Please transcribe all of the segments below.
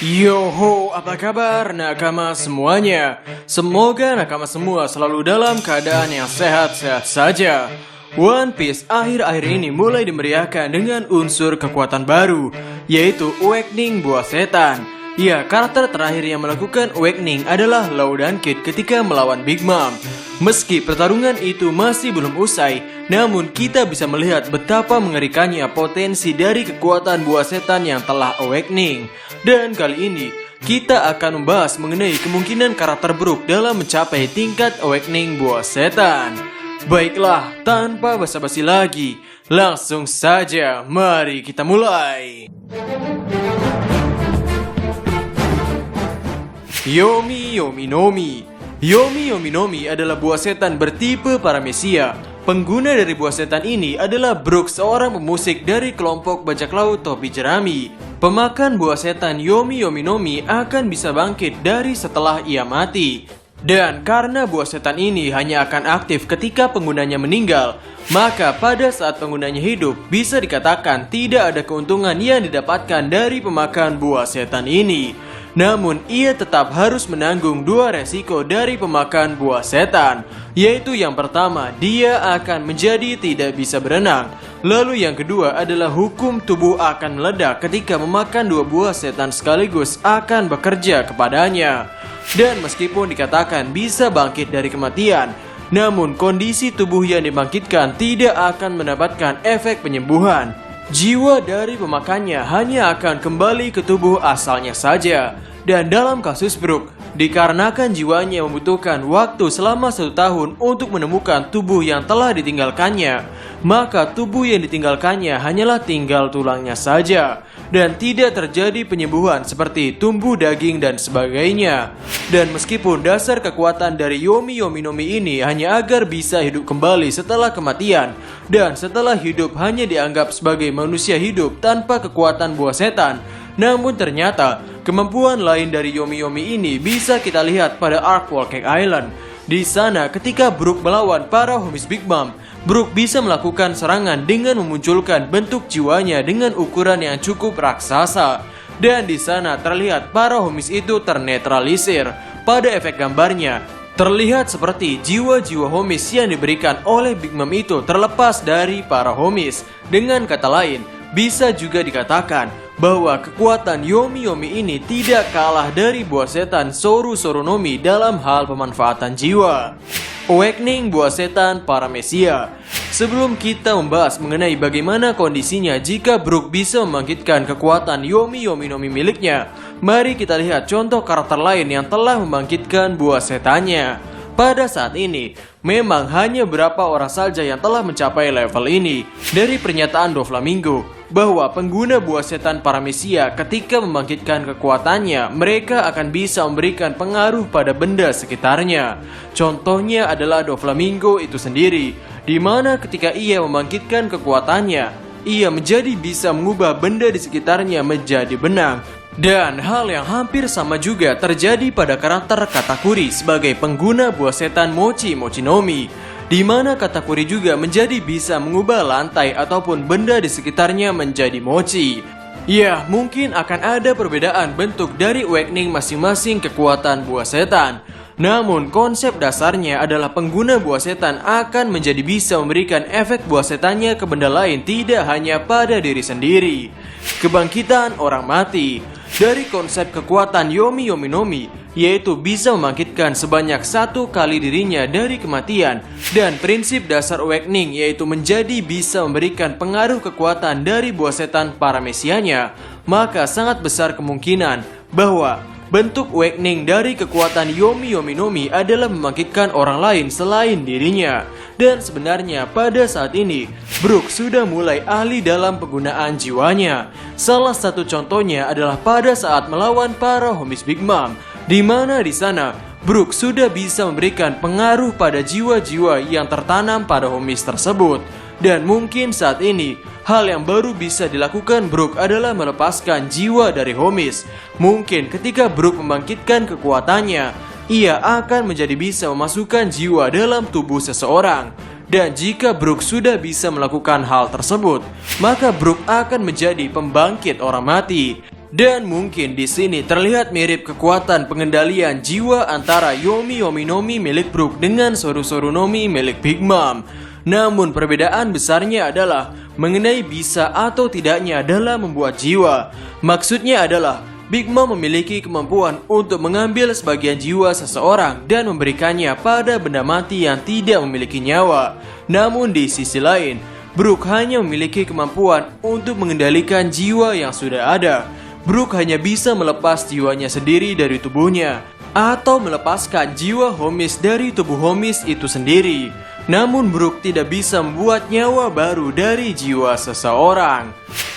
Yoho, apa kabar nakama semuanya? Semoga nakama semua selalu dalam keadaan yang sehat-sehat saja. One Piece akhir-akhir ini mulai dimeriahkan dengan unsur kekuatan baru, yaitu Awakening Buah Setan. Ya, karakter terakhir yang melakukan Awakening adalah Law dan Kid ketika melawan Big Mom. Meski pertarungan itu masih belum usai, namun kita bisa melihat betapa mengerikannya potensi dari kekuatan Buah Setan yang telah Awakening. Dan kali ini, kita akan membahas mengenai kemungkinan karakter Brook dalam mencapai tingkat Awakening Buah Setan. Baiklah, tanpa basa-basi lagi, langsung saja mari kita mulai. Yomi Yomi Nomi. Yomi Yomi Nomi adalah buah setan bertipe paramesia. Pengguna dari buah setan ini adalah Brook, seorang pemusik dari kelompok bajak laut topi jerami. Pemakan buah setan Yomi Yomi Nomi akan bisa bangkit dari setelah ia mati. Dan karena buah setan ini hanya akan aktif ketika penggunanya meninggal, maka pada saat penggunanya hidup bisa dikatakan tidak ada keuntungan yang didapatkan dari pemakan buah setan ini. Namun ia tetap harus menanggung dua resiko dari pemakan buah setan, yaitu yang pertama, dia akan menjadi tidak bisa berenang. Lalu yang kedua adalah hukum tubuh akan meledak ketika memakan dua buah setan sekaligus akan bekerja kepadanya. Dan meskipun dikatakan bisa bangkit dari kematian, namun kondisi tubuh yang dibangkitkan tidak akan mendapatkan efek penyembuhan. Jiwa dari pemakannya hanya akan kembali ke tubuh asalnya saja. Dan dalam kasus Brook, dikarenakan jiwanya membutuhkan waktu selama 1 tahun untuk menemukan tubuh yang telah ditinggalkannya, maka tubuh yang ditinggalkannya hanyalah tinggal tulangnya saja, dan tidak terjadi penyembuhan seperti tumbuh daging dan sebagainya. Dan meskipun dasar kekuatan dari Yomi Yomi Nomi ini hanya agar bisa hidup kembali setelah kematian, dan setelah hidup hanya dianggap sebagai manusia hidup tanpa kekuatan buah setan, namun ternyata kemampuan lain dari Yomi Yomi ini bisa kita lihat pada arc Whole Cake Island. Di sana ketika Brook melawan para homies Big Mom, Brook bisa melakukan serangan dengan memunculkan bentuk jiwanya dengan ukuran yang cukup raksasa. Dan di sana terlihat para homies itu ternetralisir. Pada efek gambarnya, terlihat seperti jiwa-jiwa homies yang diberikan oleh Big Mom itu terlepas dari para homies. Dengan kata lain, bisa juga dikatakan bahwa kekuatan Yomi Yomi ini tidak kalah dari buah setan Soru Soru Nomi dalam hal pemanfaatan jiwa. Awakening buah setan paramesia. Sebelum kita membahas mengenai bagaimana kondisinya jika Brook bisa membangkitkan kekuatan Yomi Yomi Nomi miliknya, mari kita lihat contoh karakter lain yang telah membangkitkan buah setannya. Pada saat ini, memang hanya beberapa orang saja yang telah mencapai level ini. Dari pernyataan Doflamingo, bahwa pengguna buah setan paramesia ketika membangkitkan kekuatannya, mereka akan bisa memberikan pengaruh pada benda sekitarnya. Contohnya adalah Doflamingo itu sendiri, di mana ketika ia membangkitkan kekuatannya, ia menjadi bisa mengubah benda di sekitarnya menjadi benang. Dan hal yang hampir sama juga terjadi pada karakter Katakuri sebagai pengguna buah setan Mochi Mochi Nomi, di mana Katakuri juga menjadi bisa mengubah lantai ataupun benda di sekitarnya menjadi mochi. Ya, mungkin akan ada perbedaan bentuk dari awakening masing-masing kekuatan buah setan. Namun konsep dasarnya adalah pengguna buah setan akan menjadi bisa memberikan efek buah setannya ke benda lain, tidak hanya pada diri sendiri. Kebangkitan orang mati. Dari konsep kekuatan Yomi Yomi Nomi, yaitu bisa membangkitkan sebanyak 1 kali dirinya dari kematian, dan prinsip dasar awakening yaitu menjadi bisa memberikan pengaruh kekuatan dari buah setan paramesianya, maka sangat besar kemungkinan bahwa bentuk awakening dari kekuatan Yomi Yomi Nomi adalah membangkitkan orang lain selain dirinya. Dan sebenarnya pada saat ini, Brook sudah mulai ahli dalam penggunaan jiwanya. Salah satu contohnya adalah pada saat melawan para homies Big Mom, di mana di sana Brook sudah bisa memberikan pengaruh pada jiwa-jiwa yang tertanam pada homies tersebut. Dan mungkin saat ini, hal yang baru bisa dilakukan Brook adalah melepaskan jiwa dari homies. Mungkin ketika Brook membangkitkan kekuatannya, ia akan menjadi bisa memasukkan jiwa dalam tubuh seseorang. Dan jika Brook sudah bisa melakukan hal tersebut, maka Brook akan menjadi pembangkit orang mati. Dan mungkin di sini terlihat mirip kekuatan pengendalian jiwa antara Yomi Yomi Nomi milik Brook dengan Soru Soru Nomi milik Big Mom. Namun perbedaan besarnya adalah mengenai bisa atau tidaknya dalam membuat jiwa. Maksudnya adalah Big Mom memiliki kemampuan untuk mengambil sebagian jiwa seseorang dan memberikannya pada benda mati yang tidak memiliki nyawa. Namun di sisi lain, Brook hanya memiliki kemampuan untuk mengendalikan jiwa yang sudah ada. Brook hanya bisa melepas jiwanya sendiri dari tubuhnya atau melepaskan jiwa Homies dari tubuh Homies itu sendiri. Namun Brook tidak bisa membuat nyawa baru dari jiwa seseorang.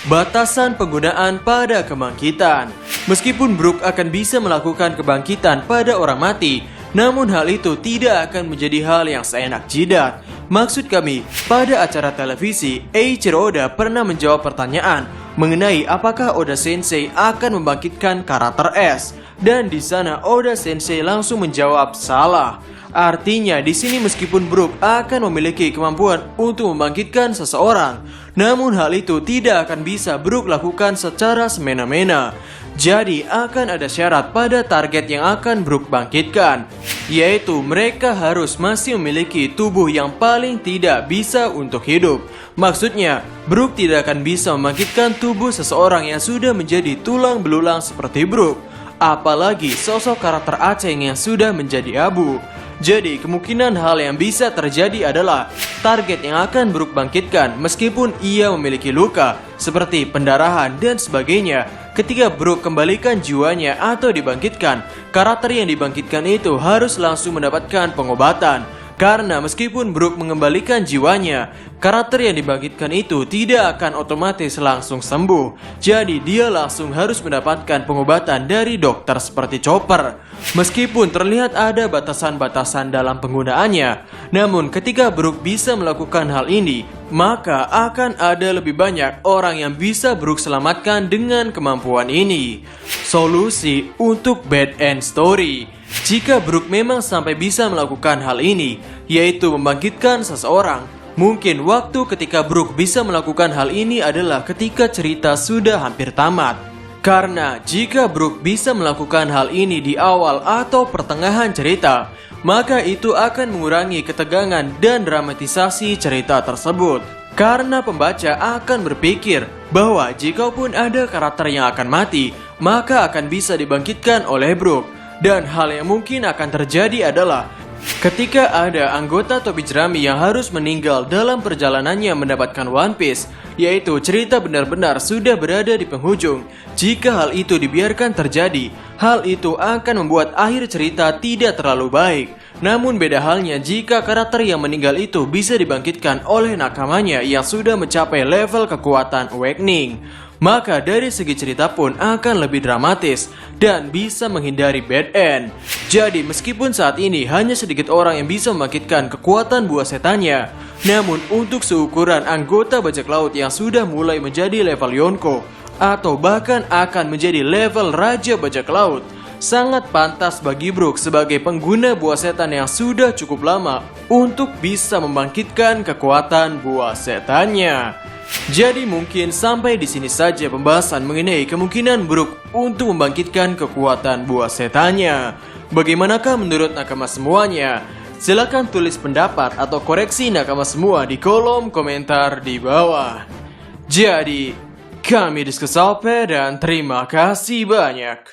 Batasan penggunaan pada kebangkitan. Meskipun Brook akan bisa melakukan kebangkitan pada orang mati, namun hal itu tidak akan menjadi hal yang seenak jidat. Maksud kami, pada acara televisi, Eiichiro Oda pernah menjawab pertanyaan mengenai apakah Oda Sensei akan membangkitkan karakter S. Dan di sana Oda Sensei langsung menjawab salah. Artinya di sini meskipun Brook akan memiliki kemampuan untuk membangkitkan seseorang, namun hal itu tidak akan bisa Brook lakukan secara semena-mena. Jadi akan ada syarat pada target yang akan Brook bangkitkan, yaitu mereka harus masih memiliki tubuh yang paling tidak bisa untuk hidup. Maksudnya, Brook tidak akan bisa membangkitkan tubuh seseorang yang sudah menjadi tulang belulang seperti Brook, apalagi sosok karakter Aceng yang sudah menjadi abu. Jadi kemungkinan hal yang bisa terjadi adalah target yang akan Brook bangkitkan meskipun ia memiliki luka seperti pendarahan dan sebagainya. Ketika Brook kembalikan jiwanya atau dibangkitkan, karakter yang dibangkitkan itu harus langsung mendapatkan pengobatan. Karena meskipun Brook mengembalikan jiwanya, karakter yang dibangkitkan itu tidak akan otomatis langsung sembuh. Jadi dia langsung harus mendapatkan pengobatan dari dokter seperti Chopper. Meskipun terlihat ada batasan-batasan dalam penggunaannya, namun ketika Brook bisa melakukan hal ini, maka akan ada lebih banyak orang yang bisa Brook selamatkan dengan kemampuan ini. Solusi untuk bad end story. Jika Brook memang sampai bisa melakukan hal ini, yaitu membangkitkan seseorang, mungkin waktu ketika Brook bisa melakukan hal ini adalah ketika cerita sudah hampir tamat. Karena jika Brook bisa melakukan hal ini di awal atau pertengahan cerita, maka itu akan mengurangi ketegangan dan dramatisasi cerita tersebut. Karena pembaca akan berpikir bahwa jikapun ada karakter yang akan mati, maka akan bisa dibangkitkan oleh Brook. Dan hal yang mungkin akan terjadi adalah ketika ada anggota topi jerami yang harus meninggal dalam perjalanannya mendapatkan One Piece, yaitu cerita benar-benar sudah berada di penghujung. Jika hal itu dibiarkan terjadi, hal itu akan membuat akhir cerita tidak terlalu baik. Namun beda halnya jika karakter yang meninggal itu bisa dibangkitkan oleh nakamanya yang sudah mencapai level kekuatan Awakening. Maka dari segi cerita pun akan lebih dramatis dan bisa menghindari bad end. Jadi meskipun saat ini hanya sedikit orang yang bisa membangkitkan kekuatan buah setannya, namun untuk seukuran anggota bajak laut yang sudah mulai menjadi level Yonko atau bahkan akan menjadi level Raja Bajak Laut, sangat pantas bagi Brook sebagai pengguna buah setan yang sudah cukup lama untuk bisa membangkitkan kekuatan buah setannya. Jadi mungkin sampai di sini saja pembahasan mengenai kemungkinan Brook untuk membangkitkan kekuatan buah setannya. Bagaimanakah menurut nakama semuanya? Silahkan tulis pendapat atau koreksi nakama semua di kolom komentar di bawah. Jadi, kami diskusi sampai dan terima kasih banyak.